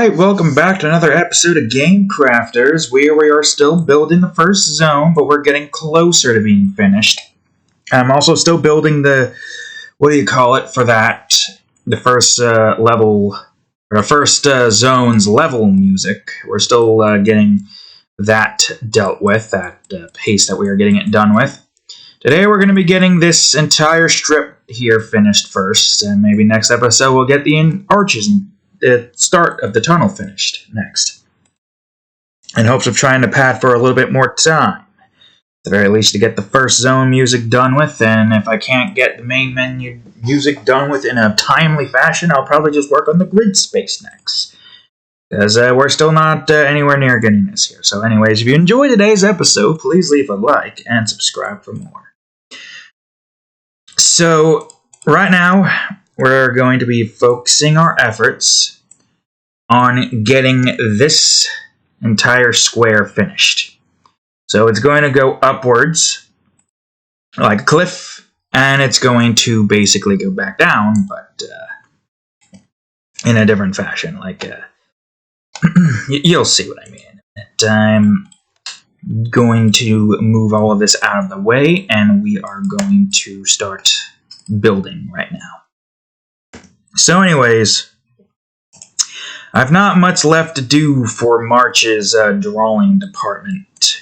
Alright, welcome back to another episode of Game Crafters, where we are still building the first zone, but we're getting closer to being finished. I'm also still building the, for that? The first level, or the first zone's level music. We're still getting that dealt with, that pace that we are getting it done with. Today we're going to be getting this entire strip here finished first, and maybe next episode we'll get the arches and the start of the tunnel finished next. In hopes of trying to pad for a little bit more time. At the very least to get the first zone music done with, and if I can't get the main menu music done with in a timely fashion, I'll probably just work on the grid space next. Because we're still not anywhere near getting this here. So anyways, if you enjoyed today's episode, please leave a like and subscribe for more. So, right now, we're going to be focusing our efforts on getting this entire square finished. So it's going to go upwards, like a cliff, and it's going to basically go back down, but in a different fashion. Like, you'll see what I mean. I'm going to move all of this out of the way, and we are going to start building right now. So anyways, I've not much left to do for March's drawing department.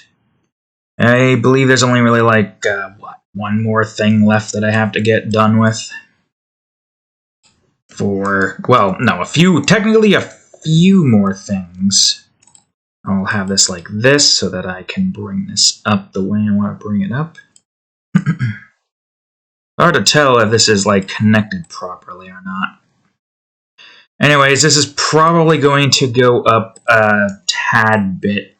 I believe there's only really one more thing left that I have to get done with. Technically a few more things. I'll have this like this so that I can bring this up the way I want to bring it up. Hard to tell if this is connected properly or not. Anyways, this is probably going to go up a tad bit.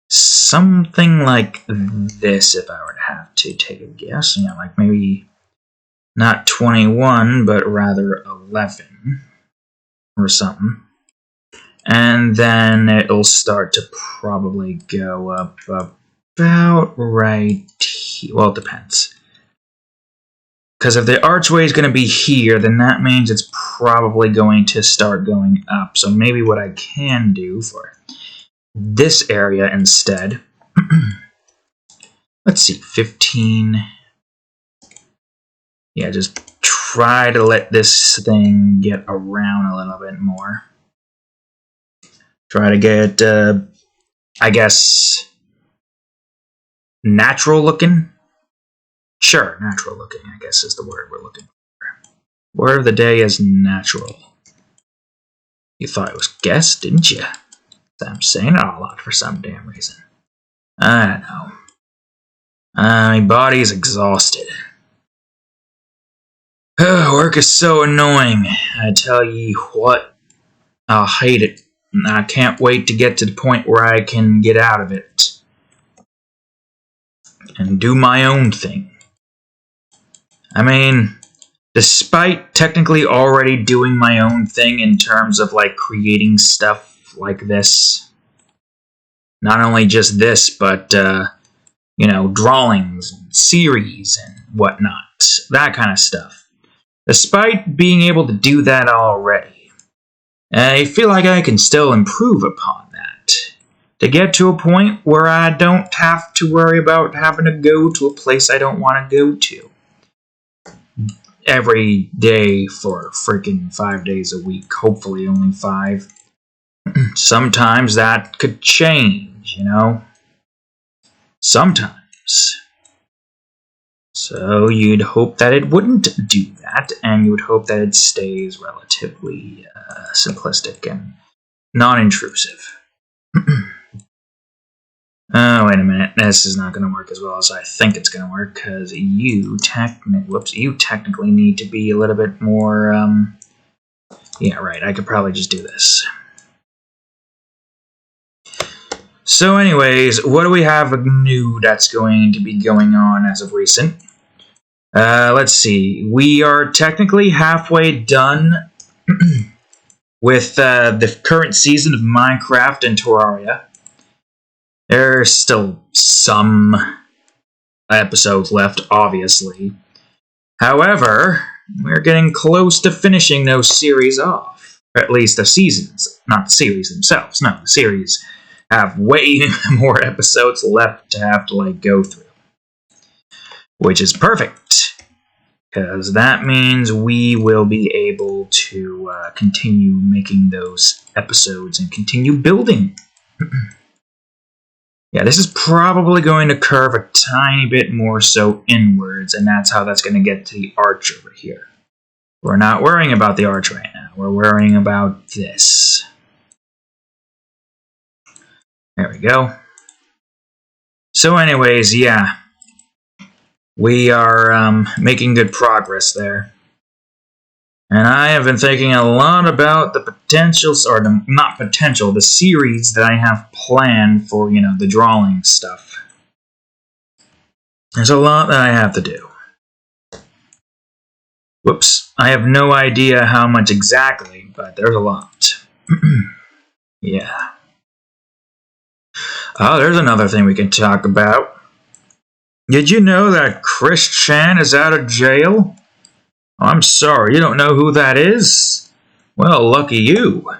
Something like this, if I were to have to take a guess. Yeah, maybe not 21, but rather 11 or something. And then it'll start to probably go up about right here. Well, it depends. Because if the archway is going to be here, then that means it's probably going to start going up. So maybe what I can do for this area instead, let's see, 15. Yeah, just try to let this thing get around a little bit more. Try to get, I guess, natural looking. Sure, natural looking, I guess is the word we're looking for. Word of the day is natural. You thought it was guess, didn't you? I'm saying it a lot for some damn reason. I don't know. My body's exhausted. Work is so annoying. I tell you what, I'll hate it. I can't wait to get to the point where I can get out of it. And do my own thing. I mean, despite technically already doing my own thing in terms of creating stuff like this, not only just this, but drawings and series and whatnot, that kind of stuff. Despite being able to do that already, I feel like I can still improve upon that to get to a point where I don't have to worry about having to go to a place I don't want to go to every day for freaking 5 days a week. Hopefully only 5. Sometimes that could change, Sometimes. So you'd hope that it wouldn't do that, and you would hope that it stays relatively simplistic and non-intrusive. Oh, wait a minute. This is not going to work as well as I think it's going to work, because you technically need to be a little bit more, yeah, right, I could probably just do this. So anyways, what do we have new that's going to be going on as of recent? Let's see. We are technically halfway done with the current season of Minecraft and Terraria. There's still some episodes left, obviously. However, we're getting close to finishing those series off. Or at least the seasons, not the series themselves. No, the series have way more episodes left to have to go through. Which is perfect, because that means we will be able to continue making those episodes and continue building. Yeah, this is probably going to curve a tiny bit more so inwards, and that's how that's going to get to the arch over here. We're not worrying about the arch right now. We're worrying about this. There we go. So anyways, yeah. We are making good progress there. And I have been thinking a lot about the potentials, or not potential, the series that I have planned for, the drawing stuff. There's a lot that I have to do. Whoops. I have no idea how much exactly, but there's a lot. Yeah. Oh, there's another thing we can talk about. Did you know that Chris Chan is out of jail? I'm sorry, you don't know who that is? Well, lucky you.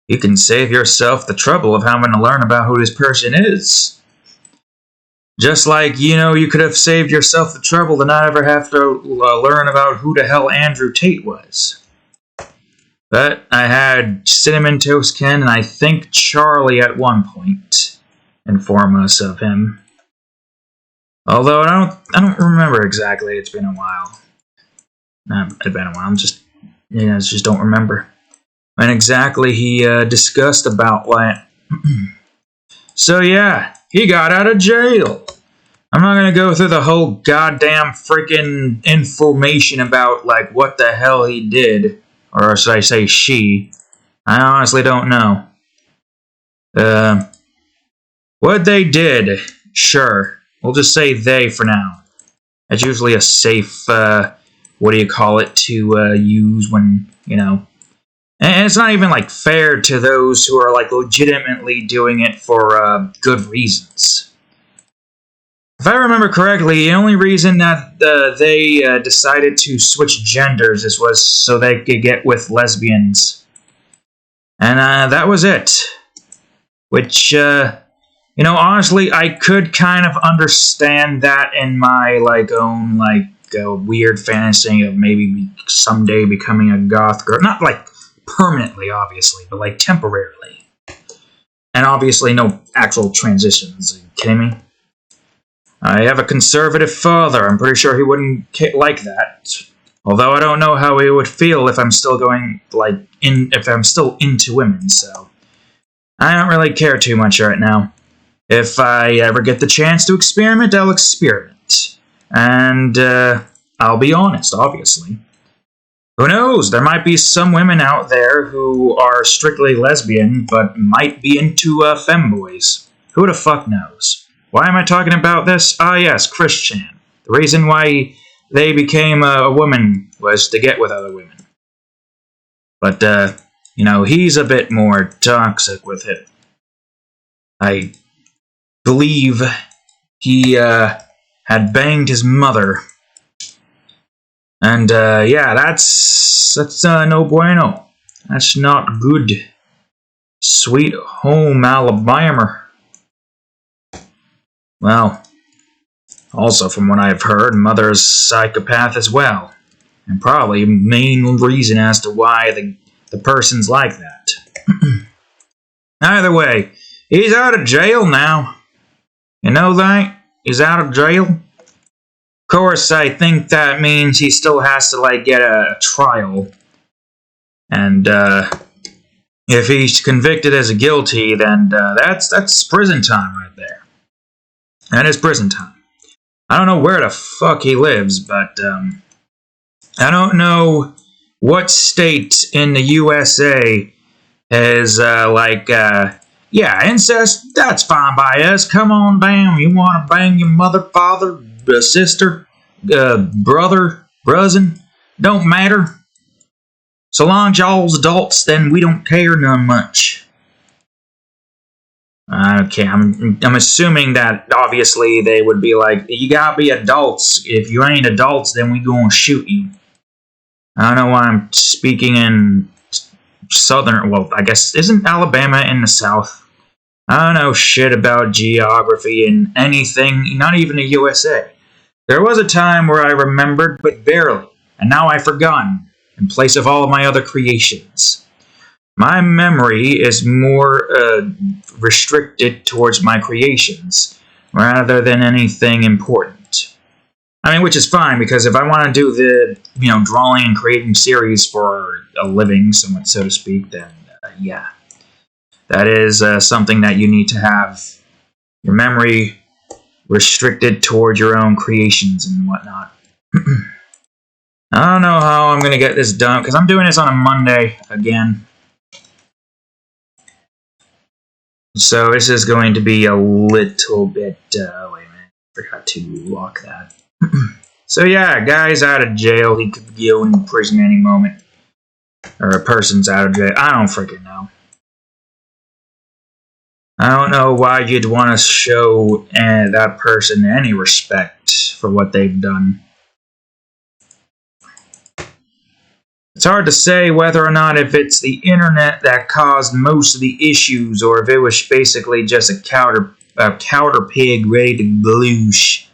You can save yourself the trouble of having to learn about who this person is. Just like, you could have saved yourself the trouble to not ever have to learn about who the hell Andrew Tate was. But I had Cinnamon Toast Ken and I think Charlie at one point inform us of him. Although I don't remember exactly. It's been a while. It's been a while. I just don't remember when exactly he discussed about what. So yeah, he got out of jail. I'm not gonna go through the whole goddamn freaking information about what the hell he did, or should I say she? I honestly don't know. What they did, sure. We'll just say they for now. That's usually a safe, to use when, And it's not even, fair to those who are, legitimately doing it for, good reasons. If I remember correctly, the only reason that they decided to switch genders was so they could get with lesbians. And, that was it. Which, honestly, I could kind of understand that in my, own, weird fantasy of maybe someday becoming a goth girl. Not, permanently, obviously, but, temporarily. And obviously no actual transitions. Are you kidding me? I have a conservative father. I'm pretty sure he wouldn't like that. Although I don't know how he would feel if I'm still if I'm still into women, so. I don't really care too much right now. If I ever get the chance to experiment, I'll experiment. And, I'll be honest, obviously. Who knows? There might be some women out there who are strictly lesbian, but might be into, femboys. Who the fuck knows? Why am I talking about this? Ah, yes, Chris Chan. The reason why they became a woman was to get with other women. But, he's a bit more toxic with it. I believe he had banged his mother. And yeah, that's no bueno. That's not good. Sweet home Alabama. Well, also from what I've heard, mother's psychopath as well. And probably main reason as to why the person's like that. Either way, he's out of jail now. You know that? He's out of jail. Of course, I think that means he still has to, get a trial. And, if he's convicted as a guilty, then, that's prison time right there. That is prison time. I don't know where the fuck he lives, but, I don't know what state in the USA has, yeah, incest, that's fine by us. Come on down. You want to bang your mother, father, sister, brother, cousin? Don't matter. So long as y'all's adults, then we don't care none much. Okay, I'm assuming that obviously they would be like, you gotta be adults. If you ain't adults, then we gonna shoot you. I don't know why I'm speaking in southern, well, I guess, isn't Alabama in the south? I don't know shit about geography and anything, not even the USA. There was a time where I remembered, but barely, and now I've forgotten, in place of all of my other creations. My memory is more restricted towards my creations, rather than anything important. I mean, which is fine, because if I want to do the, drawing and creating series for a living, so to speak, then, yeah. That is something that you need to have your memory restricted towards your own creations and whatnot. I don't know how I'm going to get this done, because I'm doing this on a Monday again. So this is going to be a little bit... wait a minute, I forgot to lock that. So yeah, guy's out of jail. He could go in prison any moment. Or a person's out of jail. I don't freaking know. I don't know why you'd want to show that person any respect for what they've done. It's hard to say whether or not if it's the internet that caused most of the issues, or if it was basically just a counter pig ready to bloosh.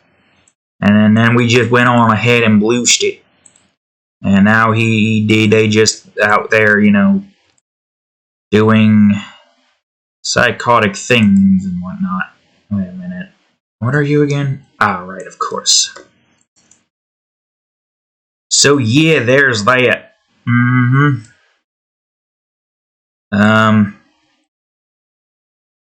And then we just went on ahead and blooshed it. And now they just out there, doing psychotic things and whatnot. Wait a minute. What are you again? Ah, right, of course. So yeah, there's that.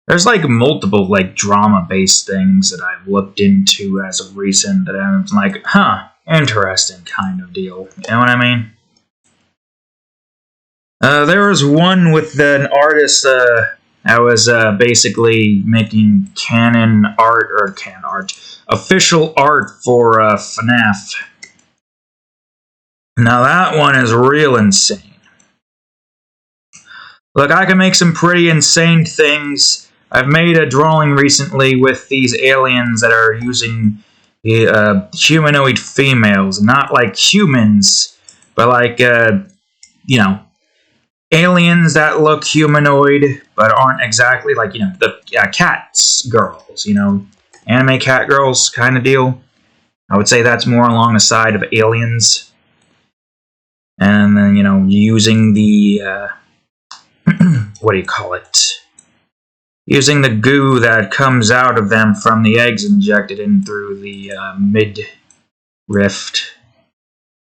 There's like multiple drama-based things that I've looked into as of recent that I'm like, interesting kind of deal. You know what I mean? There was one with an artist I was basically making official art for FNAF. Now that one is real insane. Look, I can make some pretty insane things. I've made a drawing recently with these aliens that are using humanoid females. Not like humans, but like, aliens that look humanoid, but aren't exactly like, the cats girls, anime cat girls kind of deal. I would say that's more along the side of aliens. And then, using the, what do you call it? Using the goo that comes out of them from the eggs injected in through the mid-rift,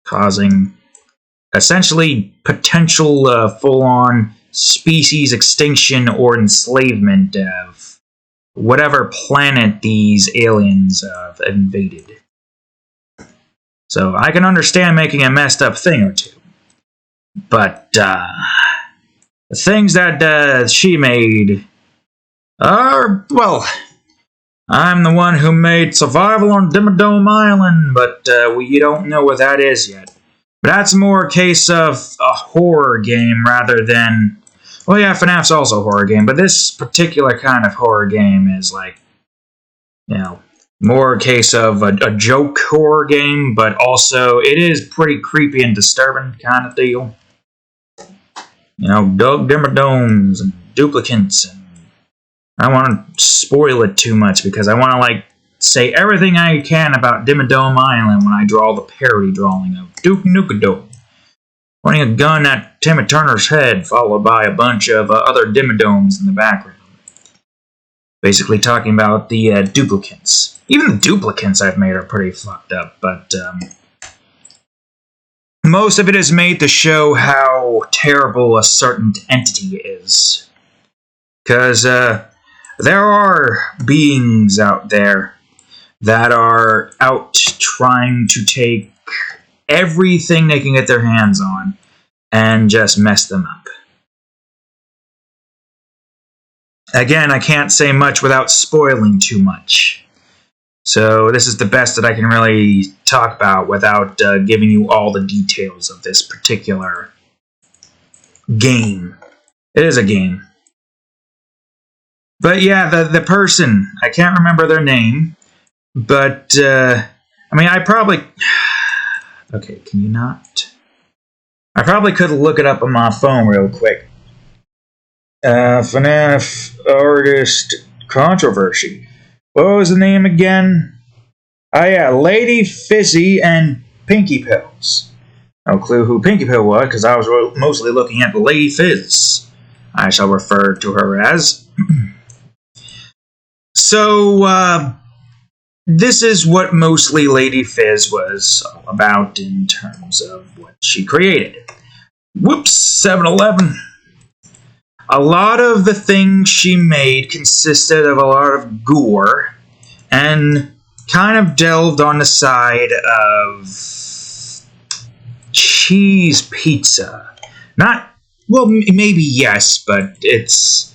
causing essentially potential full-on species extinction or enslavement of whatever planet these aliens have invaded. So I can understand making a messed up thing or two. But the things that she made are, well, I'm the one who made Survival on Dimmadome Island, but you don't know what that is yet. But that's more a case of a horror game rather than... Well, yeah, FNAF's also a horror game, but this particular kind of horror game is like, more a case of a joke horror game, but also it is pretty creepy and disturbing kind of deal. Doug Dimmerdomes and duplicates, and I don't want to spoil it too much because I want to, say everything I can about Dimmadome Island when I draw the parody drawing of Duke Nukem, pointing a gun at Timmy Turner's head, followed by a bunch of other Dimmadomes in the background. Basically talking about the duplicates. Even the duplicates I've made are pretty fucked up, but most of it is made to show how terrible a certain entity is. Because there are beings out there that are out trying to take everything they can get their hands on and just mess them up. Again, I can't say much without spoiling too much. So this is the best that I can really talk about without giving you all the details of this particular game. It is a game. But yeah, the person, I can't remember their name, but, I probably... Okay, can you not? I probably could look it up on my phone real quick. FNAF artist controversy. What was the name again? Oh yeah, Lady Fizzy and Pinky Pills. No clue who Pinky Pill was, because I was mostly looking at the Lady Fizz. I shall refer to her as. So, this is what mostly Lady Fizz was all about in terms of what she created. Whoops, 7-Eleven. A lot of the things she made consisted of a lot of gore and kind of delved on the side of cheese pizza. Not, well, maybe yes, but it's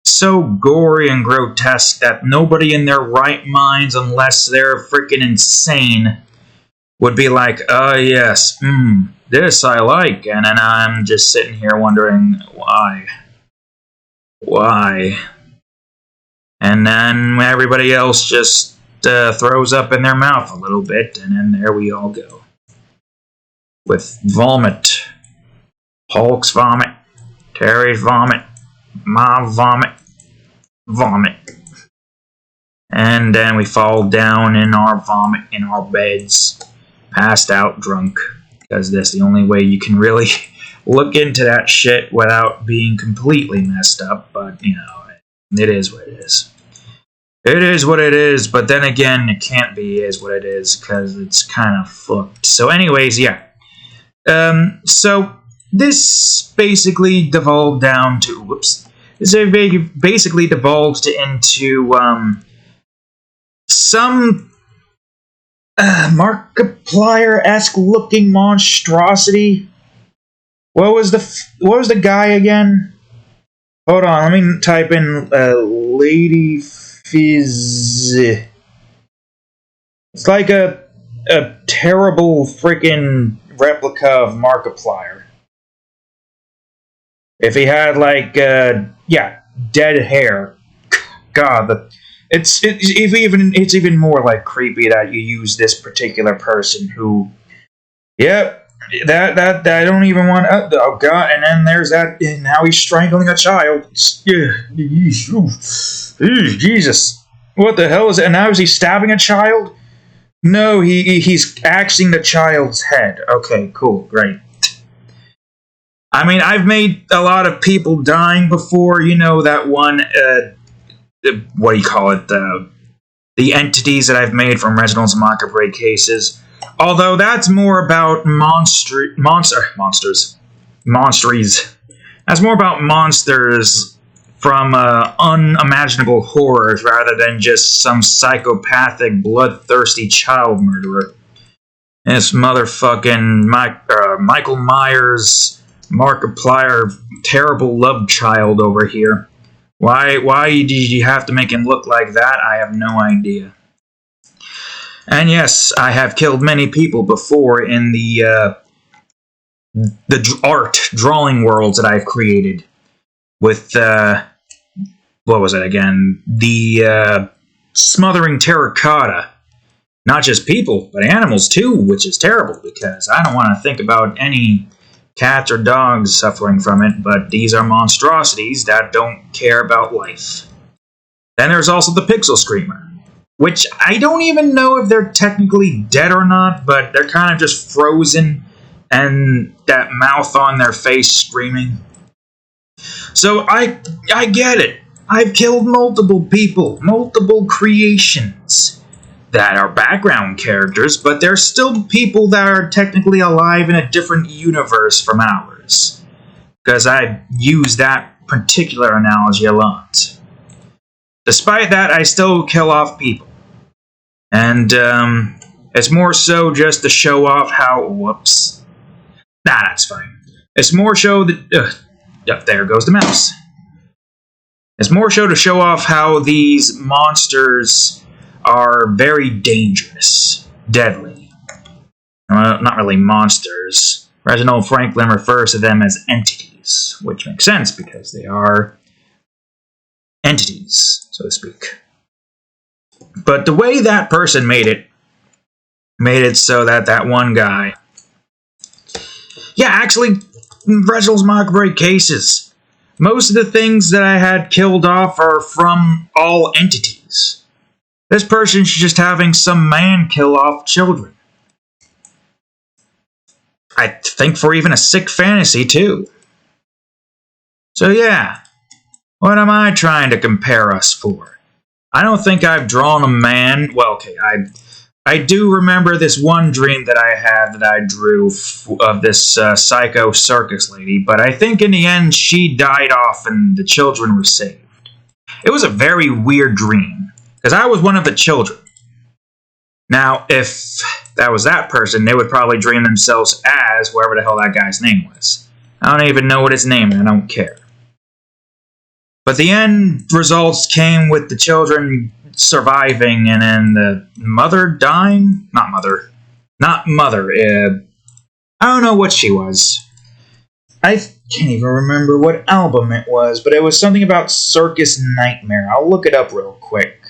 so gory and grotesque that nobody in their right minds, unless they're freaking insane, would be like, oh yes, this I like, and then I'm just sitting here wondering why. Why? And then everybody else just throws up in their mouth a little bit, and then there we all go. With vomit. Hulk's vomit. Terry's vomit. My vomit. Vomit. And then we fall down in our vomit in our beds. Passed out drunk. Because that's the only way you can really look into that shit without being completely messed up. But, you know, it is what it is. It is what it is, but then again, it can't be is what it is, because it's kind of fucked. So anyways, yeah. So this basically devolved down to, this basically devolved into, some Markiplier-esque looking monstrosity. What was the guy again? Hold on, let me type in, Lady Fizz. It's like a terrible freaking replica of Markiplier. If he had like dead hair. God, it's even more like creepy that you use this particular person who, that I don't even want. Oh God! And then there's that. And now he's strangling a child. Jesus! What the hell is it? And now is he stabbing a child? No, he's axing the child's head. Okay, cool, great. I mean, I've made a lot of people dying before. You know that one. What do you call it? The entities that I've made from Reginald's Mockery cases. Although that's more about monsters. That's more about monsters from unimaginable horrors rather than just some psychopathic, bloodthirsty child murderer. This motherfucking Michael Myers, Markiplier, terrible love child over here. Why did you have to make him look like that? I have no idea. And yes, I have killed many people before in the art drawing worlds that I've created. With, what was it again? The smothering terracotta. Not just people, but animals too, which is terrible because I don't want to think about any cats or dogs suffering from it, but these are monstrosities that don't care about life. Then there's also the Pixel Screamer, which I don't even know if they're technically dead or not, but they're kind of just frozen and that mouth on their face screaming. So I get it. I've killed multiple people, multiple creations that are background characters, but they're still people that are technically alive in a different universe from ours. Because I use that particular analogy a lot. Despite that, I still kill off people. And it's more so just to show off how... Whoops. Nah, that's fine. It's more so that... there goes the mouse. It's more so to show off how these monsters are very dangerous. Deadly. Not really monsters. Reginald Franklin refers to them as entities, which makes sense because they are entities, so to speak. But the way that person made it so that one guy, Yeah, actually, Reginald's Mockery cases. Most of the things that I had killed off are from all entities. This person's just having some man kill off children. I think for even a sick fantasy, too. So yeah, what am I trying to compare us for? I don't think I've drawn a man. Well, okay, I do remember this one dream that I had that I drew of this psycho circus lady, but I think in the end she died off and the children were saved. It was a very weird dream, because I was one of the children. Now, if that was that person, they would probably dream themselves as whoever the hell that guy's name was. I don't even know what his name is, I don't care. But the end results came with the children surviving and then the mother dying? Not mother. I don't know what she was. I can't even remember what album it was, but it was something about Circus Nightmare. I'll look it up real quick.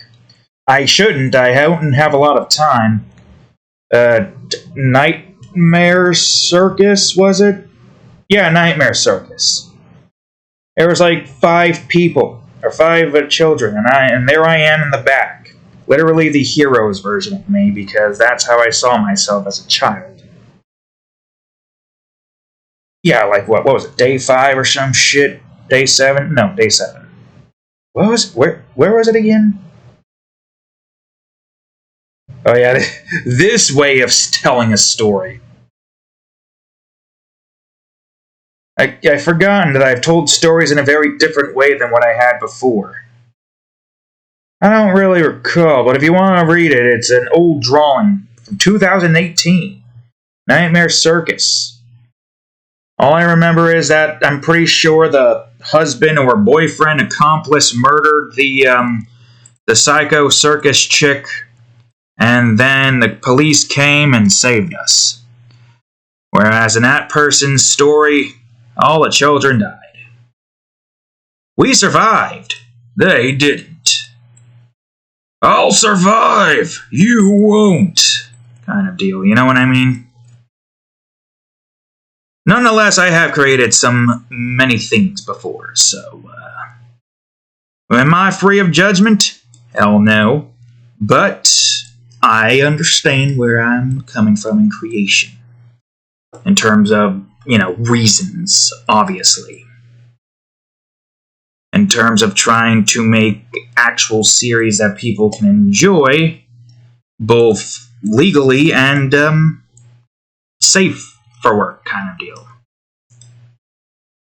I shouldn't. I don't have a lot of time. Nightmare Circus, was it? Yeah, Nightmare Circus. There was like 5 people, or 5 children, and there I am in the back. Literally the hero's version of me, because that's how I saw myself as a child. Yeah, like what was it, day 5 or some shit? Day 7? No, day 7. Where was it again? Oh yeah, this way of telling a story. I've forgotten that I've told stories in a very different way than what I had before. I don't really recall, but if you want to read it, it's an old drawing from 2018. Nightmare Circus. All I remember is that I'm pretty sure the husband or boyfriend accomplice murdered the psycho circus chick, and then the police came and saved us. Whereas in that person's story, all the children died. We survived. They didn't. I'll survive. You won't. Kind of deal, you know what I mean? Nonetheless, I have created many things before, so, am I free of judgment? Hell no. But I understand where I'm coming from in creation. In terms of, reasons, obviously. In terms of trying to make actual series that people can enjoy, both legally and, safe for work kind of deal.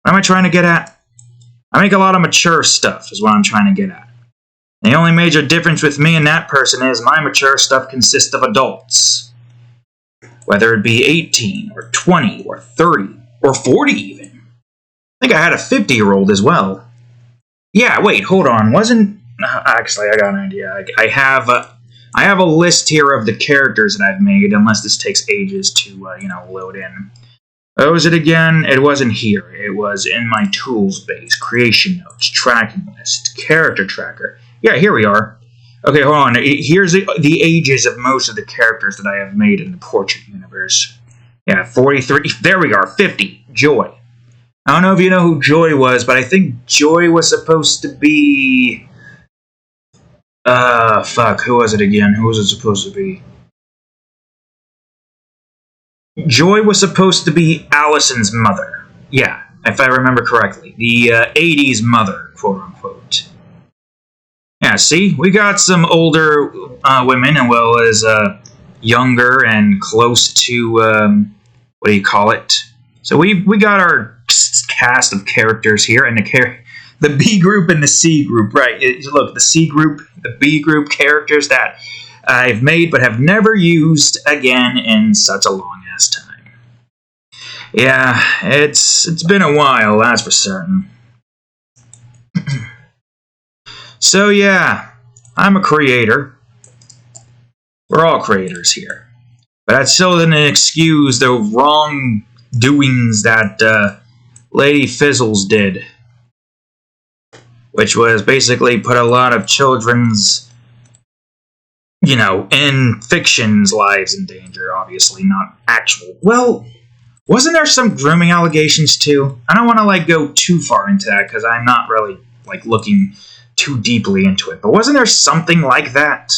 What am I trying to get at? I make a lot of mature stuff, is what I'm trying to get at. The only major difference with me and that person is my mature stuff consists of adults. Whether it be 18, or 20, or 30, or 40 even. I think I had a 50-year-old as well. Yeah, wait, hold on. Actually, I got an idea. I have a list here of the characters that I've made, unless this takes ages to, load in. What was it again? It wasn't here. It was in my tools base, creation notes, tracking list, character tracker. Yeah, here we are. Okay, hold on. Here's the ages of most of the characters that I have made in the Portrait universe. Yeah, 43. There we are. 50. Joy. I don't know if you know who Joy was, but I think Joy was supposed to be... Who was it again? Who was it supposed to be? Joy was supposed to be Allison's mother. Yeah, if I remember correctly. The 80s mother, quote-unquote. Yeah, see? We got some older women, as well as younger and close to, So we got our cast of characters here, and the B group and the C group, right? Look, the C group, the B group characters that I've made but have never used again in such a long-ass time. Yeah, it's been a while, that's for certain. So yeah, I'm a creator. We're all creators here. But that still doesn't excuse the wrongdoings that Lady Fizzles did. Which was basically put a lot of children's, in fiction's lives in danger, obviously, not actual. Well, Wasn't there some grooming allegations too? I don't want to like go too far into that because I'm not really like looking too deeply into it. But wasn't there something like that?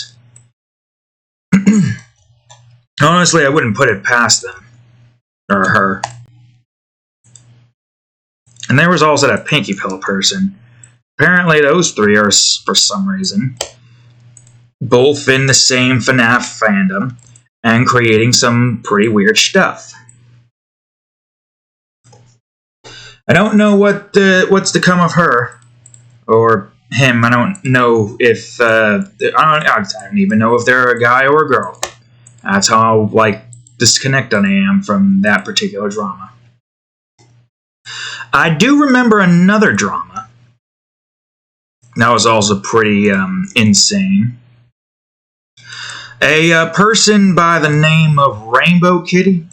Honestly, I wouldn't put it past them or her. And there was also that Pinky Pill person. Apparently, those three are, for some reason, both in the same FNAF fandom and creating some pretty weird stuff. I don't know what's to come of her or him. I don't know if I don't even know if they're a guy or a girl. That's how like disconnected I am from that particular drama. I do remember another drama that was also pretty insane. A person by the name of Rainbow Kitty,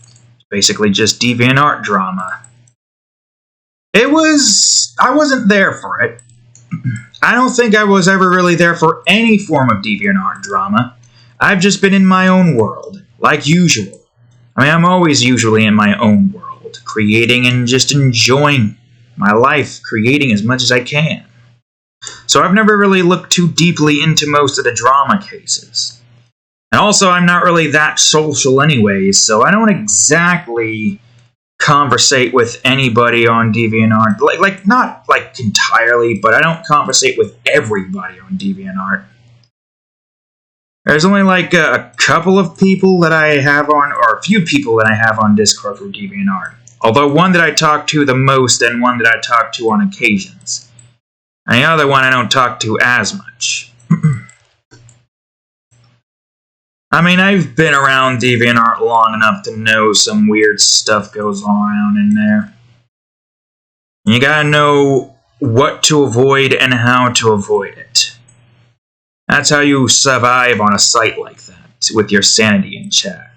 basically just DeviantArt drama. I wasn't there for it. I don't think I was ever really there for any form of DeviantArt drama. I've just been in my own world, like usual. I mean, I'm always usually in my own world, creating and just enjoying my life, creating as much as I can. So I've never really looked too deeply into most of the drama cases. And also, I'm not really that social anyways, so I don't exactly conversate with anybody on DeviantArt. Like not like entirely, but I don't conversate with everybody on DeviantArt. There's only like a couple of people that I have on, or a few people that I have on Discord for DeviantArt. Although one that I talk to the most and one that I talk to on occasions. And the other one I don't talk to as much. I mean, I've been around DeviantArt long enough to know some weird stuff goes on around in there. You gotta know what to avoid and how to avoid it. That's how you survive on a site like that, with your sanity in check.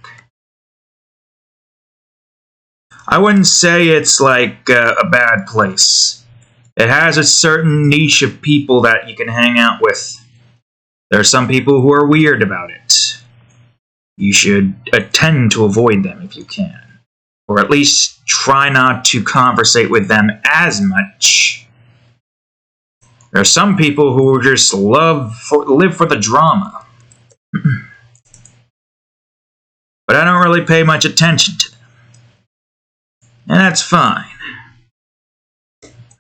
I wouldn't say it's like a bad place. It has a certain niche of people that you can hang out with. There are some people who are weird about it. You should tend to avoid them if you can. Or at least try not to conversate with them as much. There are some people who just live for the drama. But I don't really pay much attention to them. And that's fine.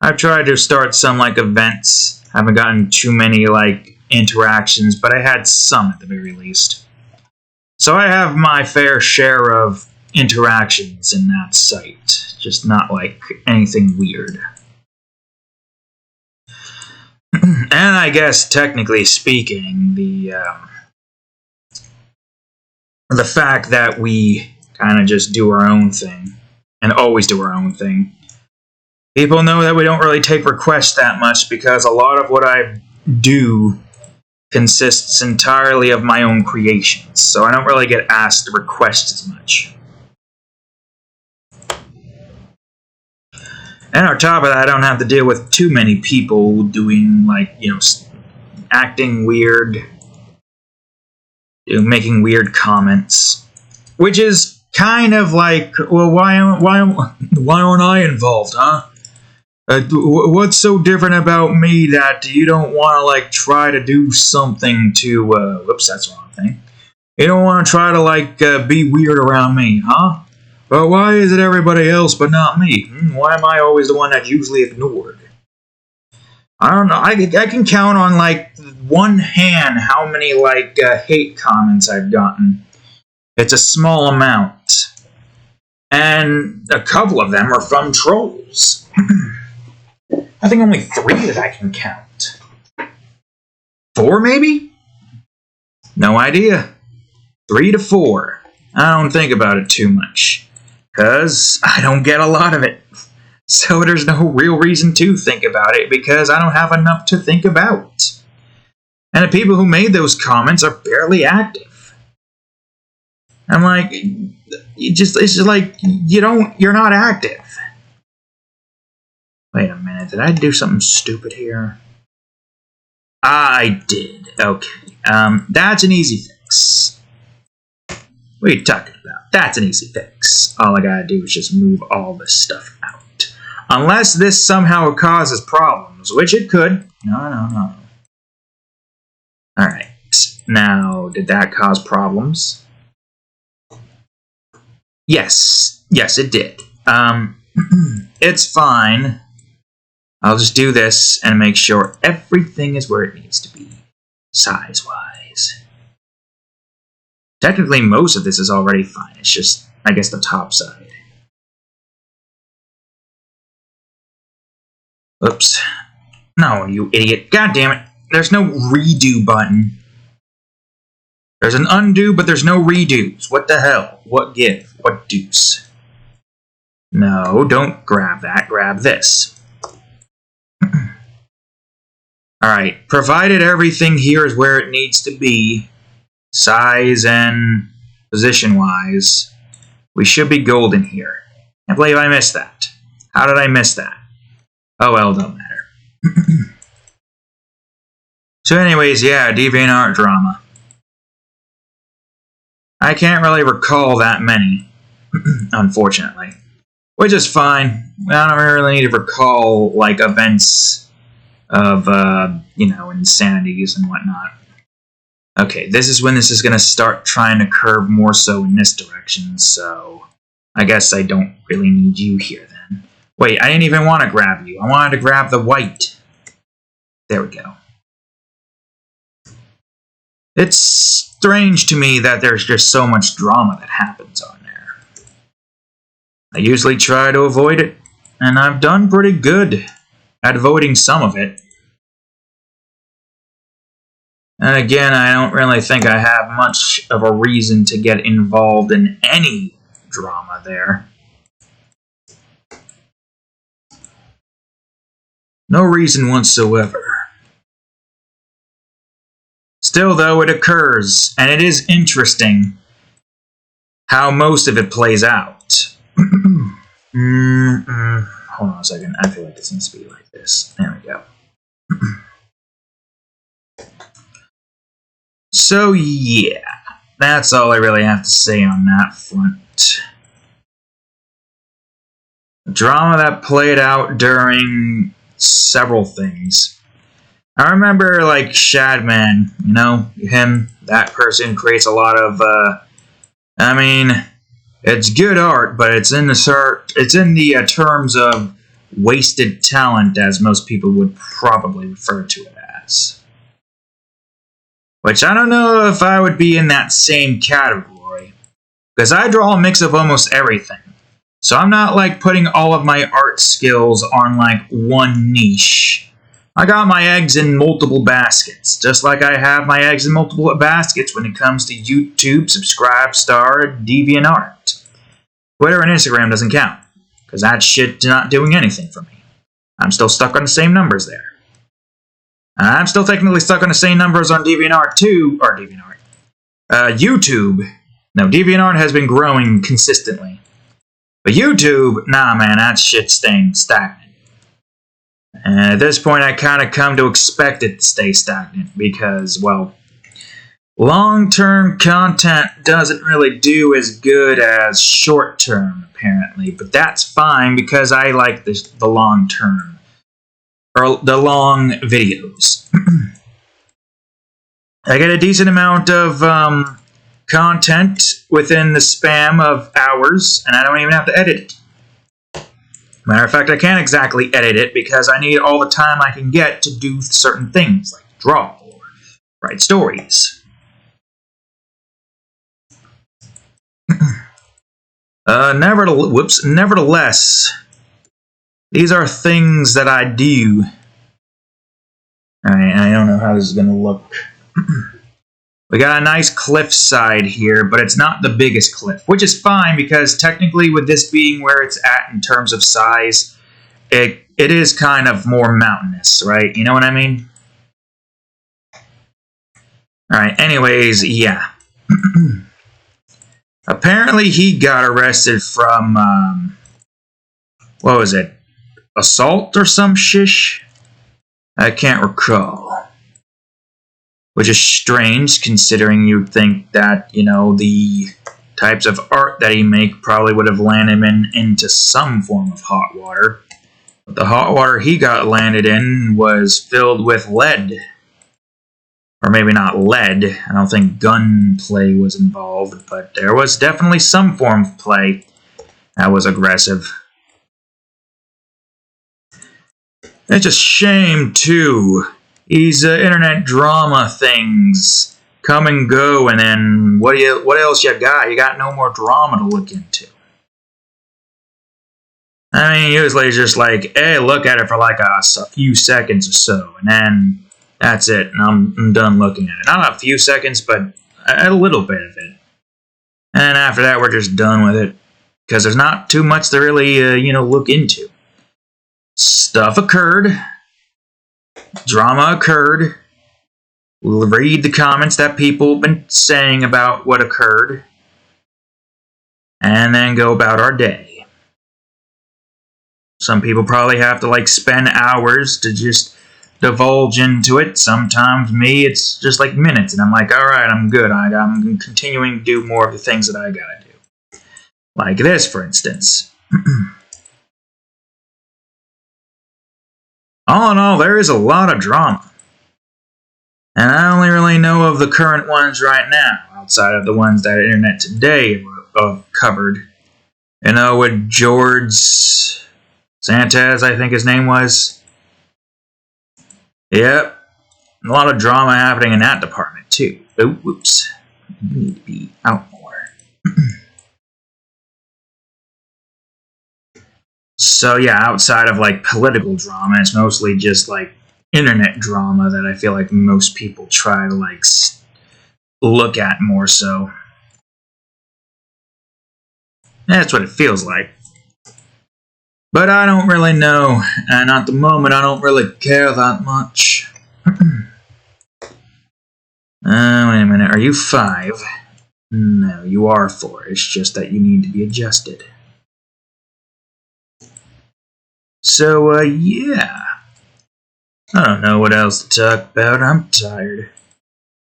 I've tried to start some like events. Haven't gotten too many like interactions, but I had some at the very least. So I have my fair share of interactions in that site. Just not like anything weird. And I guess, technically speaking, the fact that we kind of just do our own thing, and always do our own thing, people know that we don't really take requests that much because a lot of what I do consists entirely of my own creations, so I don't really get asked to request as much. And on top of that, I don't have to deal with too many people doing, like, you know, acting weird, making weird comments, which is kind of like, well, why aren't I involved, huh? What's so different about me that you don't want to, like, try to do something to, whoops, that's the wrong thing. You don't want to try to, like, be weird around me, huh? But why is it everybody else but not me? Why am I always the one that's usually ignored? I don't know. I can count on, like, one hand how many, like, hate comments I've gotten. It's a small amount. And a couple of them are from trolls. I think only 3 that I can count. 4, maybe? No idea. 3 to 4. I don't think about it too much. Because I don't get a lot of it. So there's no real reason to think about it, because I don't have enough to think about. And the people who made those comments are barely active. I'm like, it's just like, you're not active. Wait a minute, did I do something stupid here? I did, okay. That's an easy fix. What are you talking about? That's an easy fix. fix. All I gotta do is just move all this stuff out. Unless this somehow causes problems, which it could. No. Alright. Now, did that cause problems? Yes. Yes, it did. It's fine. I'll just do this and make sure everything is where it needs to be, size-wise. Technically, most of this is already fine. It's just, I guess, the top side. Oops. No, you idiot. God damn it. There's no redo button. There's an undo, but there's no redos. What the hell? What give? What deuce? No, don't grab that. Grab this. Alright, provided everything here is where it needs to be, size and position-wise, we should be golden here. Can't believe I missed that. How did I miss that? Oh well, don't matter. So anyways, yeah, DeviantArt drama. I can't really recall that many, unfortunately. Which is fine. I don't really need to recall, like, events of, insanities and whatnot. Okay, this is when this is going to start trying to curve more so in this direction, so I guess I don't really need you here then. Wait, I didn't even want to grab you. I wanted to grab the white. There we go. It's strange to me that there's just so much drama that happens on there. I usually try to avoid it, and I've done pretty good at avoiding some of it. And again, I don't really think I have much of a reason to get involved in any drama there. No reason whatsoever. Still, though, it occurs, and it is interesting how most of it plays out. Hold on a second. I feel like this needs to be like this. There we go. So, yeah. That's all I really have to say on that front. The drama that played out during several things. I remember, like, Shadman, you know, him, that person creates a lot of, I mean, it's good art, but it's in the terms of wasted talent, as most people would probably refer to it as. Which I don't know if I would be in that same category, because I draw a mix of almost everything. So I'm not, like, putting all of my art skills on, like, one niche. I got my eggs in multiple baskets, just like I have my eggs in multiple baskets when it comes to YouTube, Subscribe, Star, DeviantArt. Twitter and Instagram doesn't count, because that shit's not doing anything for me. I'm still stuck on the same numbers there. I'm still technically stuck on the same numbers on DeviantArt too, or DeviantArt. YouTube. No, DeviantArt has been growing consistently. But YouTube, nah man, that shit's staying stagnant. And at this point, I kind of come to expect it to stay stagnant because, well, long-term content doesn't really do as good as short-term, apparently. But that's fine because I like the long-term, or the long videos. I get a decent amount of content within the span of hours, and I don't even have to edit it. Matter of fact, I can't exactly edit it because I need all the time I can get to do certain things, like draw or write stories. Nevertheless, these are things that I do. Alright, I don't know how this is going to look. We got a nice cliffside here, but it's not the biggest cliff, which is fine because technically with this being where it's at in terms of size, it is kind of more mountainous, right? You know what I mean? Alright, anyways, yeah. Apparently he got arrested from, what was it? Assault or some shish? I can't recall. Which is strange, considering you'd think that, you know, the types of art that he make probably would have landed him into some form of hot water. But the hot water he got landed in was filled with lead. Or maybe not lead. I don't think gunplay was involved, but there was definitely some form of play that was aggressive. It's a shame, too. These internet drama things come and go, and then what else you got? You got no more drama to look into. I mean, usually it's just like, hey, look at it for like a few seconds or so, and then that's it, and I'm done looking at it. Not a few seconds, but a little bit of it. And after that, we're just done with it, because there's not too much to really, look into. Stuff occurred. Drama occurred. We'll read the comments that people have been saying about what occurred, and then go about our day. Some people probably have to spend hours to just divulge into it. Sometimes me, it's just like minutes, and I'm like, alright, I'm good. I'm continuing to do more of the things that I gotta do. Like this, for instance. All in all, there is a lot of drama. And I only really know of the current ones right now, outside of the ones that Internet Today covered. With George Santos, I think his name was. Yep. A lot of drama happening in that department, too. Oh, whoops. You need to be out more. So, yeah, outside of, political drama, it's mostly just, internet drama that I feel like most people try to, look at more so. That's what it feels like. But I don't really know, and at the moment I don't really care that much. Wait a minute, are you 5? No, you are 4, it's just that you need to be adjusted. So, yeah. I don't know what else to talk about, I'm tired.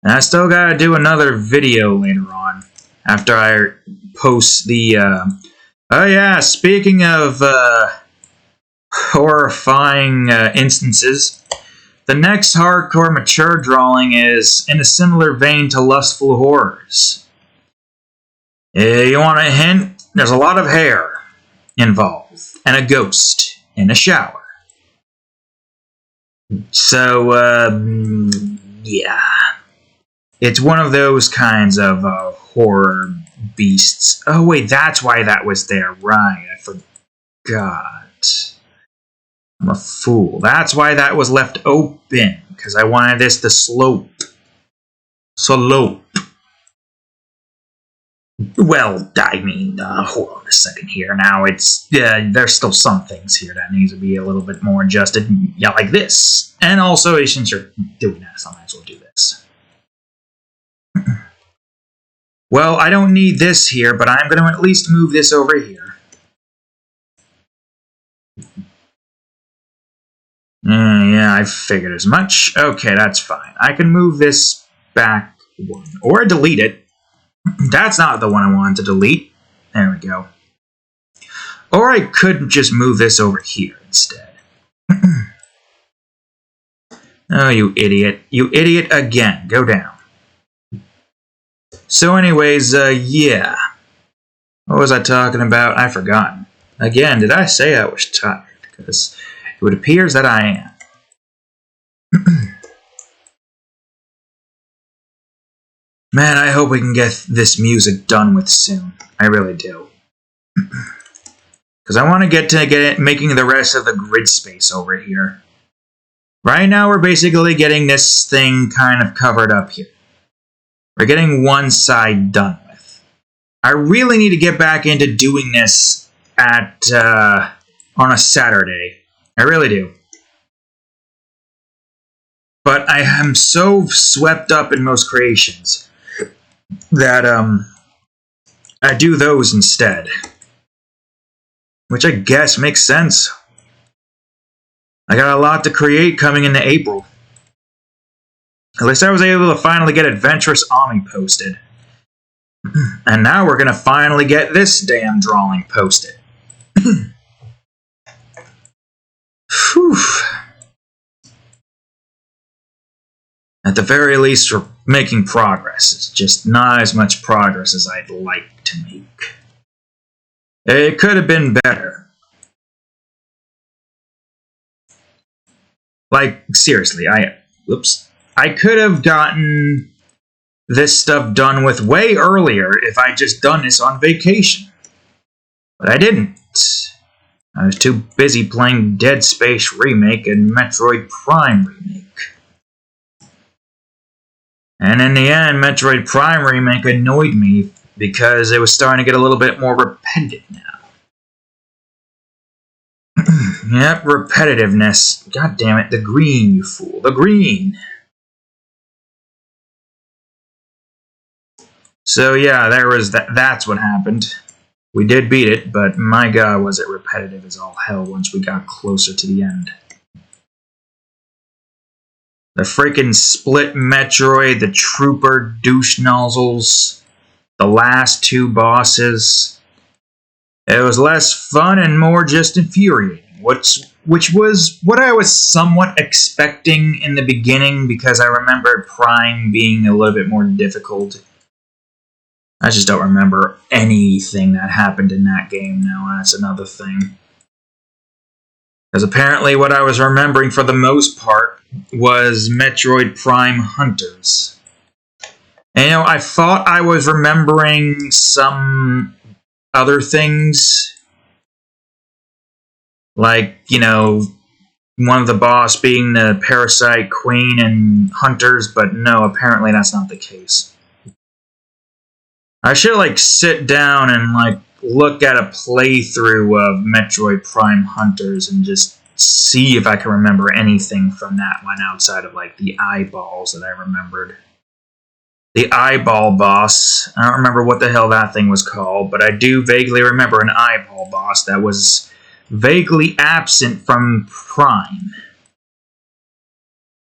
And I still gotta do another video later on, after I post the, oh yeah, speaking of, horrifying, instances, the next hardcore mature drawing is in a similar vein to Lustful Horrors. You want a hint? There's a lot of hair involved, and a ghost in a shower. So, yeah. It's one of those kinds of horror beasts. Oh, wait, that's why that was there. Right, I forgot. I'm a fool. That's why that was left open, because I wanted this to slope. Slope. Well, I mean, hold on a second here. Now, there's still some things here that needs to be a little bit more adjusted. Yeah, like this. And also, since you're doing that, I might as well do this. Well, I don't need this here, but I'm going to at least move this over here. Yeah, I figured as much. Okay, that's fine. I can move this back one. Or delete it. That's not the one I wanted to delete. There we go. Or I could just move this over here instead. Oh, you idiot. You idiot again. Go down. So anyways, yeah. What was I talking about? I've forgotten. Again, did I say I was tired? Because it appears that I am. Man, I hope we can get this music done with soon. I really do. Because I want to get it making the rest of the grid space over here. Right now, we're basically getting this thing kind of covered up here. We're getting one side done with. I really need to get back into doing this on a Saturday. I really do. But I am so swept up in most creations that I do those instead. Which I guess makes sense. I got a lot to create coming into April. At least I was able to finally get Adventurous Ami posted. And now we're gonna finally get this damn drawing posted. Whew. At the very least, we're making progress. It's just not as much progress as I'd like to make. It could have been better. Like, seriously, I could have gotten this stuff done with way earlier if I'd just done this on vacation. But I didn't. I was too busy playing Dead Space Remake and Metroid Prime Remake. And in the end, Metroid Prime Remake annoyed me because it was starting to get a little bit more repetitive now. Yep, repetitiveness. God damn it, the green, you fool. The green! So yeah, there was that's what happened. We did beat it, but my god, was it repetitive as all hell once we got closer to the end. The freaking split Metroid, the Trooper douche nozzles, the last two bosses. It was less fun and more just infuriating, which was what I was somewhat expecting in the beginning because I remembered Prime being a little bit more difficult. I just don't remember anything that happened in that game now, that's another thing. Because apparently what I was remembering for the most part was Metroid Prime Hunters. And you know, I thought I was remembering some other things. Like, you know, one of the boss being the Parasite Queen and Hunters, but no, apparently that's not the case. I should, like, sit down and, like, look at a playthrough of Metroid Prime Hunters and just see if I can remember anything from that one outside of, like, the eyeballs that I remembered. The eyeball boss, I don't remember what the hell that thing was called, but I do vaguely remember an eyeball boss that was vaguely absent from Prime.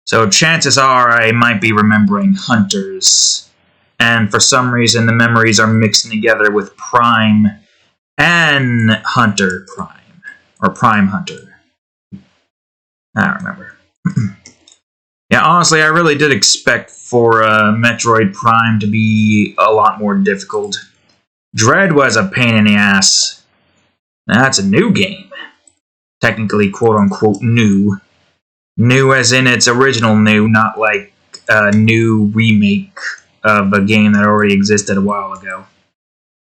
So chances are I might be remembering Hunters. And for some reason, the memories are mixing together with Prime and Hunter Prime. Or Prime Hunter. I don't remember. Yeah, honestly, I really did expect for Metroid Prime to be a lot more difficult. Dread was a pain in the ass. That's a new game. Technically, quote-unquote, new. New as in its original new, not like a new remake of a game that already existed a while ago.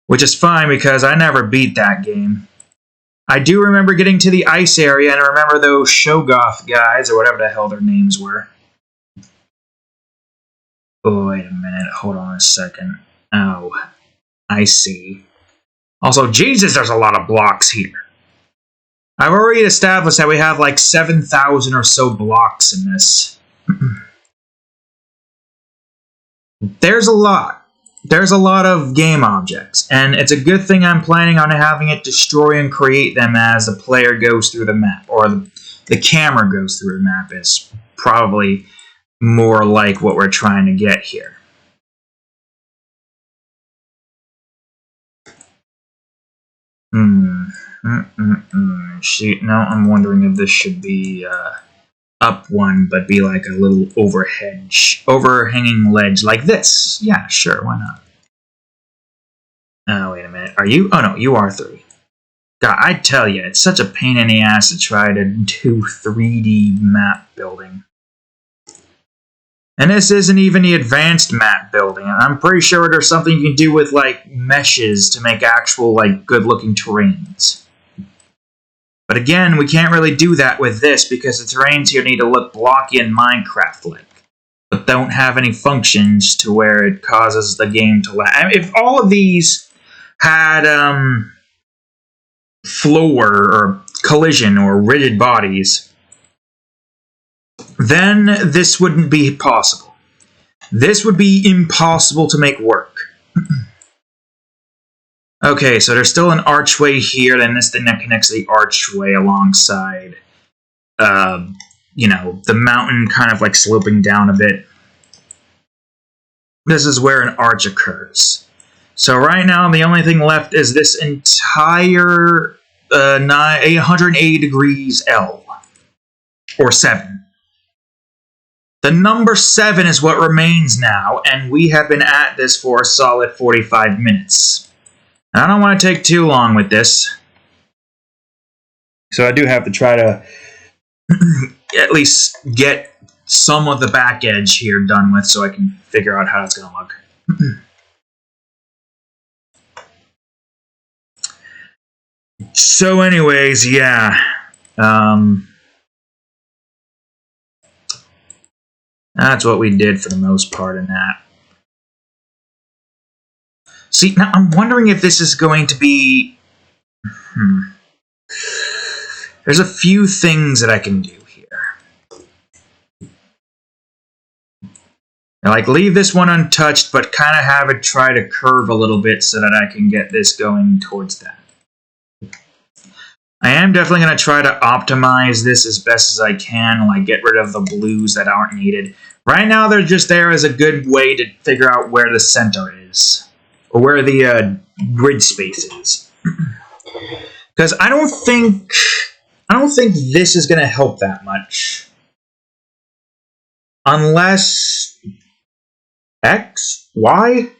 Which is fine because I never beat that game. I do remember getting to the ice area and I remember those Shogoth guys or whatever the hell their names were. Oh, wait a minute. Hold on a second. Oh, I see. Also, Jesus, there's a lot of blocks here. I've already established that we have like 7,000 or so blocks in this. There's a lot. There's a lot of game objects, and it's a good thing I'm planning on having it destroy and create them as the player goes through the map, or the camera goes through the map is probably more like what we're trying to get here. See, now I'm wondering if this should be up one, but be like a little overhanging ledge like this. Yeah, sure, why not? Oh, wait a minute. Are you? Oh, no, you are 3. God, I tell you, it's such a pain in the ass to try to do 3D map building. And this isn't even the advanced map building. I'm pretty sure there's something you can do with, like, meshes to make actual, like, good-looking terrains. But again, we can't really do that with this because the terrains here need to look blocky and Minecraft-like, but don't have any functions to where it causes the game to lag. I mean, if all of these had floor or collision or rigid bodies, then this wouldn't be possible. This would be impossible to make work. Okay, so there's still an archway here, then this thing that connects the archway alongside, you know, the mountain kind of like sloping down a bit. This is where an arch occurs. So right now, the only thing left is this entire 880 degrees L. Or 7. The number 7 is what remains now, and we have been at this for a solid 45 minutes. I don't want to take too long with this. So I do have to try to at least get some of the back edge here done with so I can figure out how it's going to look. So anyways, yeah. That's what we did for the most part in that. See, now I'm wondering if this is going to be... There's a few things that I can do here. Like, leave this one untouched, but kind of have it try to curve a little bit so that I can get this going towards that. I am definitely going to try to optimize this as best as I can, like get rid of the blues that aren't needed. Right now, they're just there as a good way to figure out where the center is, or where the grid space is. Because I don't think this is going to help that much, unless X, Y.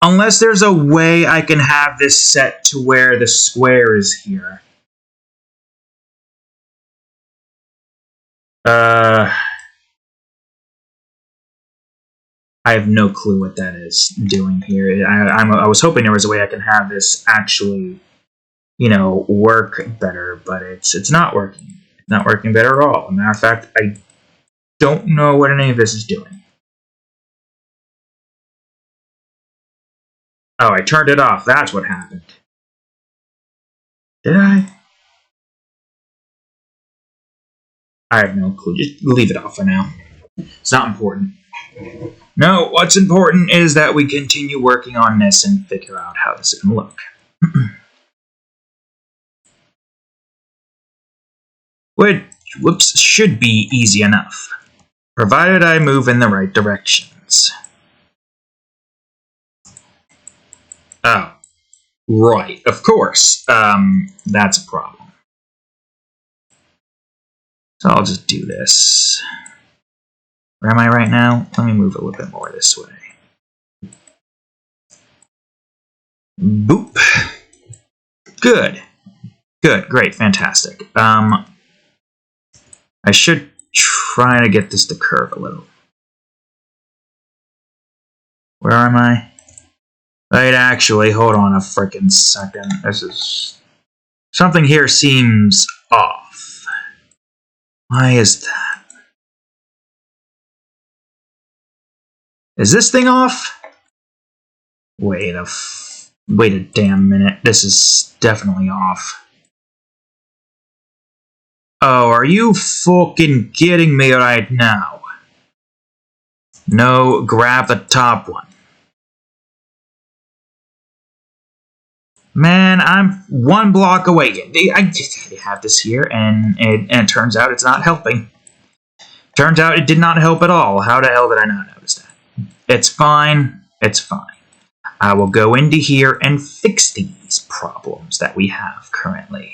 Unless there's a way I can have this set to where the square is here. I have no clue what that is doing here. I was hoping there was a way I can have this actually, work better, but it's not working. It's not working better at all. As a matter of fact, I don't know what any of this is doing. Oh, I turned it off. That's what happened. Did I? I have no clue. Just leave it off for now. It's not important. No, what's important is that we continue working on this and figure out how this is going to look. Which, should be easy enough, provided I move in the right directions. Oh, right, of course. That's a problem. So I'll just do this. Where am I right now? Let me move a little bit more this way. Boop. Good. Good, great, fantastic. I should try to get this to curve a little. Where am I? Wait, actually, hold on a frickin' second. This is... Something here seems off. Why is that? Is this thing off? Wait a damn minute. This is definitely off. Oh, are you fucking kidding me right now? No, grab the top one. Man, I'm one block away. I have this here, and it turns out it's not helping. Turns out it did not help at all. How the hell did I not notice that? It's fine. It's fine. I will go into here and fix these problems that we have currently.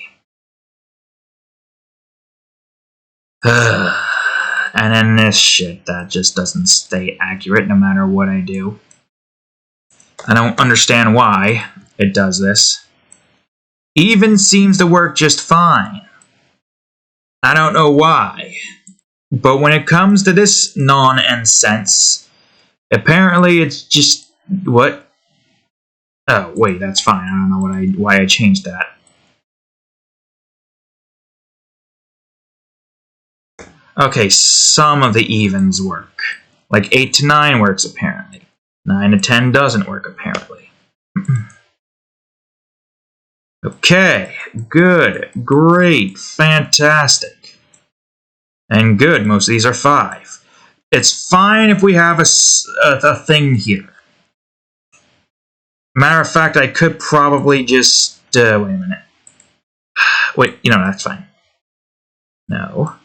And then this shit that just doesn't stay accurate no matter what I do. I don't understand why it does this. Even seems to work just fine. I don't know why. But when it comes to this nonsense, apparently it's just... What? Oh, wait, that's fine. I don't know why I changed that. Okay, some of the evens work. Like 8 to 9 works, apparently. 9 to 10 doesn't work, apparently. Okay, good, great, fantastic. And good, most of these are 5. It's fine if we have a thing here. Matter of fact, I could probably just... wait a minute. Wait, that's fine. No.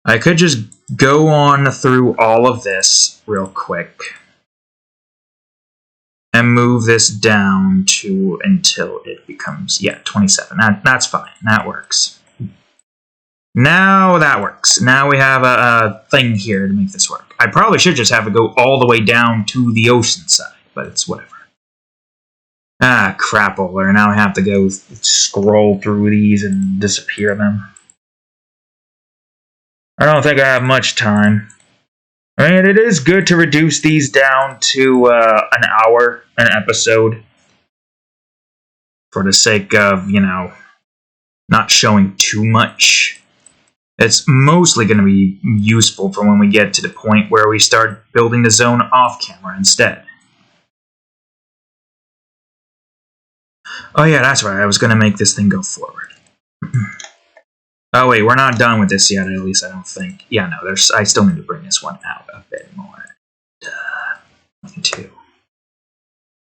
I could just go on through all of this real quick. And move this down to until it becomes, 27. That's fine. That works. Now that works. Now we have a thing here to make this work. I probably should just have it go all the way down to the ocean side, but it's whatever. Ah, crapoler. Now I have to go scroll through these and disappear them. I don't think I have much time. I mean, it is good to reduce these down to an hour an episode. For the sake of, not showing too much. It's mostly going to be useful for when we get to the point where we start building the zone off camera instead. Oh yeah, that's right. I was going to make this thing go forward. Oh wait, we're not done with this yet, at least I don't think. Yeah, no, I still need to bring this one out a bit more. 2.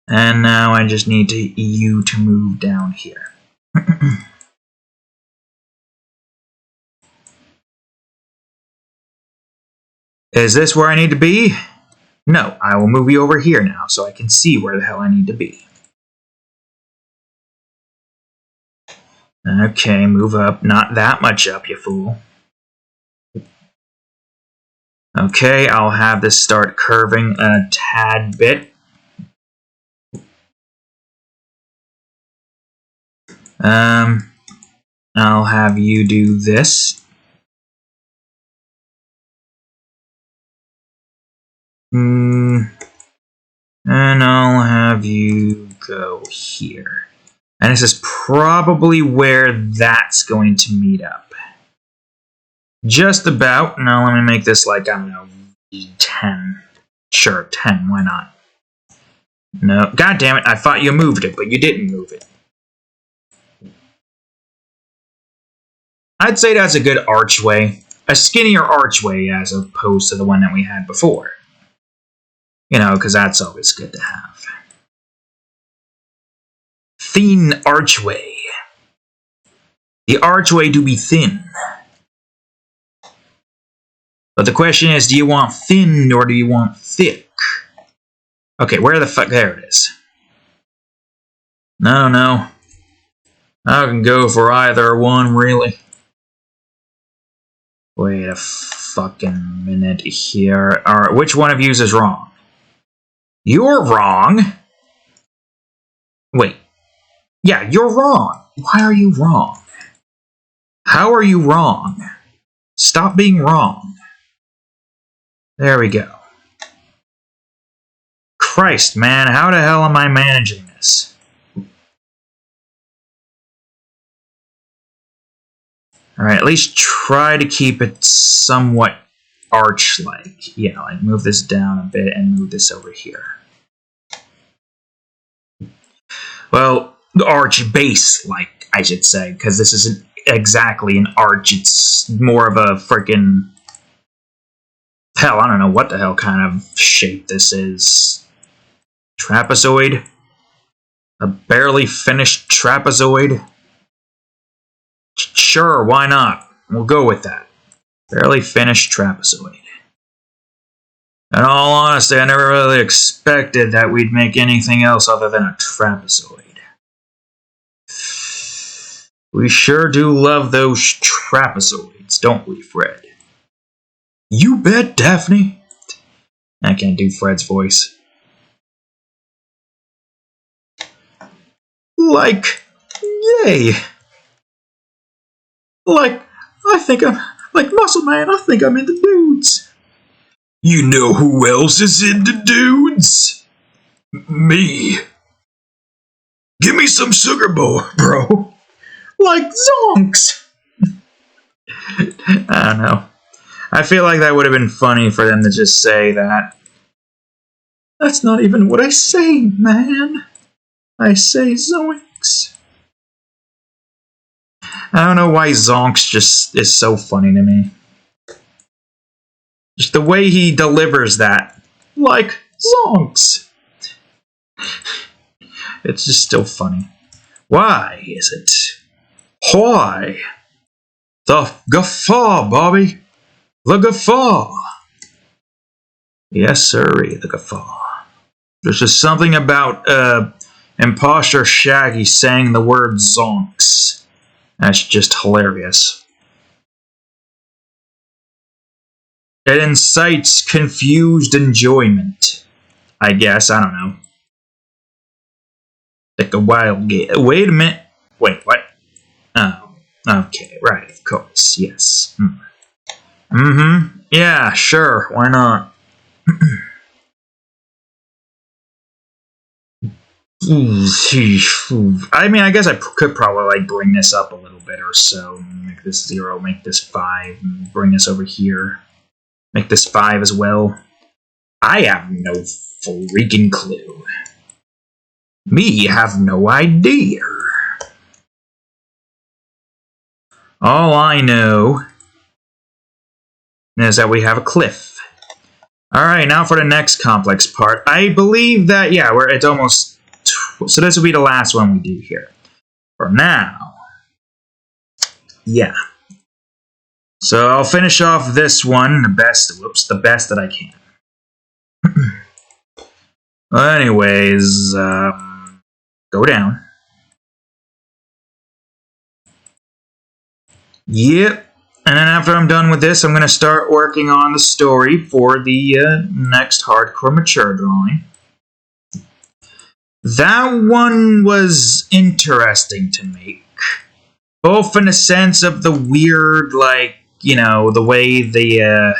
And now I just need you to move down here. Is this where I need to be? No, I will move you over here now so I can see where the hell I need to be. Okay, move up. Not that much up, you fool. Okay, I'll have this start curving a tad bit. I'll have you do this. And I'll have you go here. And this is probably where that's going to meet up. Just about. Now let me make this like, I don't know, 10. Sure, 10, why not? No, god damn it, I thought you moved it, but you didn't move it. I'd say that's a good archway. A skinnier archway as opposed to the one that we had before. Because that's always good to have. Thin archway. The archway to be thin. But the question is, do you want thin or do you want thick? Okay, where the fuck? There it is. No. I can go for either one, really. Wait a fucking minute here. Alright, which one of yous is wrong? You're wrong. Wait. Yeah, you're wrong. Why are you wrong? How are you wrong? Stop being wrong. There we go. Christ, man, how the hell am I managing this? Alright, at least try to keep it somewhat arch-like. Yeah, like move this down a bit and move this over here. Well, arch base-like, I should say, because this isn't exactly an arch, it's more of a freaking... Hell, I don't know what the hell kind of shape this is. Trapezoid? A barely finished trapezoid? Sure, why not? We'll go with that. Barely finished trapezoid. In all honesty, I never really expected that we'd make anything else other than a trapezoid. We sure do love those trapezoids, don't we, Fred? You bet, Daphne. I can't do Fred's voice. Like, yay. Like, I think I'm, like Muscle Man, I think I'm into dudes. You know who else is into dudes? Me. Give me some sugar, bro. Like zonks. I don't know. I feel like that would have been funny for them to just say that. That's not even what I say, man. I say zoinks. I don't know why zonks just is so funny to me. Just the way he delivers that. Like zonks. It's just still funny. Why is it? Why? The guffaw, Bobby. The guffaw. Yes, sirree, the guffaw. There's just something about imposter Shaggy saying the word zonks. That's just hilarious. It incites confused enjoyment. I guess, I don't know. Like a wild game. Wait a minute. Wait, what? Oh, okay, right, of course, yes. Mm-hmm. Yeah, sure, why not? I mean, I guess I could probably like bring this up a little bit or so. Make this 0, make this 5, and bring this over here. Make this 5 as well. I have no freaking clue. Me have no idea. All I know is that we have a cliff. Alright, now for the next complex part. I believe that, yeah, it's almost... So this will be the last one we do here. For now. Yeah. So I'll finish off this one the best that I can. Well, anyways, go down. Yep. And then after I'm done with this, I'm going to start working on the story for the next hardcore mature drawing. That one was interesting to make. Both in the sense of the weird, like, you know, the way the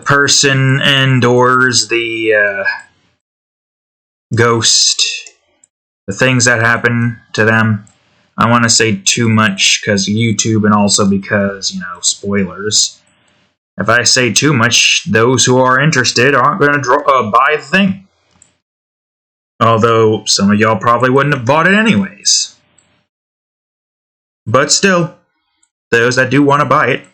person endures the ghost, the things that happen to them. I want to say too much because YouTube and also because, you know, spoilers. If I say too much, those who are interested aren't going to buy the thing. Although some of y'all probably wouldn't have bought it anyways. But still, those that do want to buy it,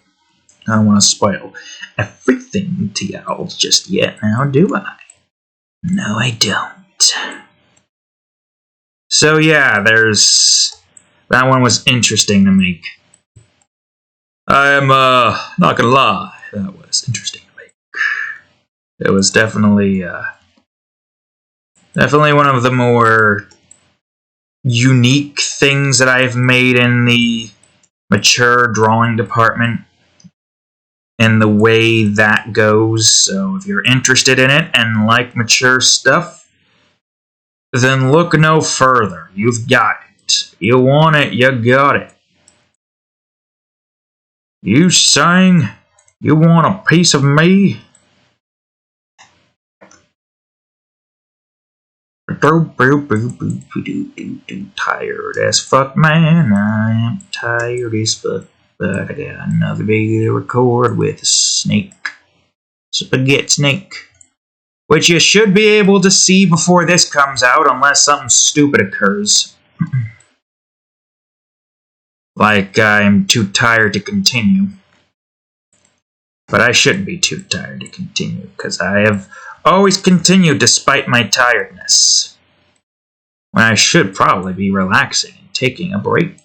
I don't want to spoil everything to y'all just yet now, do I? No, I don't. So yeah, that one was interesting to make. I'm not gonna lie, that was interesting to make. It was definitely one of the more unique things that I've made in the mature drawing department and the way that goes. So if you're interested in it and like mature stuff, then look no further. You've got it. You want it, you got it. You saying you want a piece of me? Tired as fuck, man. I am tired as fuck. But I got another video to record with a snake. Spaghetti snake. Which you should be able to see before this comes out, unless something stupid occurs. Like I'm too tired to continue. But I shouldn't be too tired to continue, because I have always continued despite my tiredness. When I should probably be relaxing and taking a break.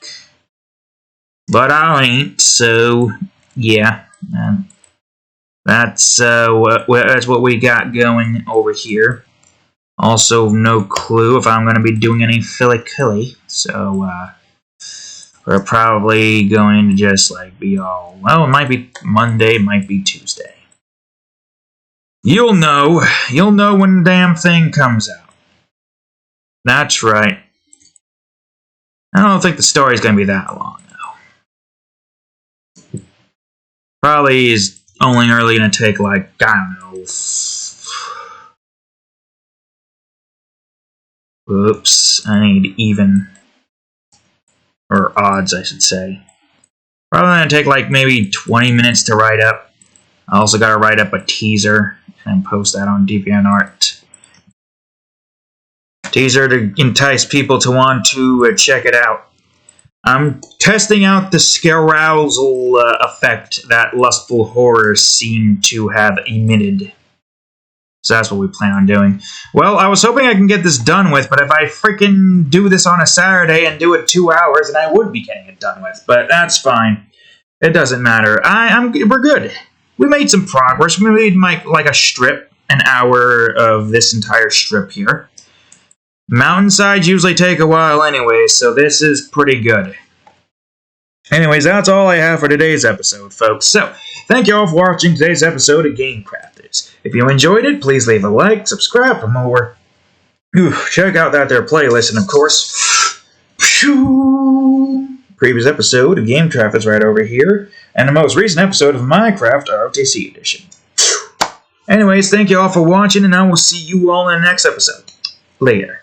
But I ain't, so yeah. That's what we got going over here. Also, no clue if I'm going to be doing any filly-killy, so we're probably going to just like be all, well, it might be Monday, it might be Tuesday. You'll know when the damn thing comes out. That's right. I don't think the story's going to be that long, though. Probably is only really going to take, like, I don't know. Oops, I need even. Or odds, I should say. Probably going to take, like, maybe 20 minutes to write up. I also got to write up a teaser and post that on DeviantArt. Teaser to entice people to want to check it out. I'm testing out the scarousal effect that lustful horrors seem to have emitted. So that's what we plan on doing. Well, I was hoping I can get this done with, but if I freaking do this on a Saturday and do it 2 hours, then I would be getting it done with. But that's fine. It doesn't matter. We're good. We made some progress. We made like a strip, an hour of this entire strip here. Mountainsides usually take a while anyway, so this is pretty good. Anyways, that's all I have for today's episode, folks. So, thank you all for watching today's episode of Game Crafters. If you enjoyed it, please leave a like, subscribe for more. Check out that there playlist, and of course, previous episode of Game Crafters right over here, and the most recent episode of Minecraft ROTC Edition. Anyways, thank you all for watching, and I will see you all in the next episode. Later.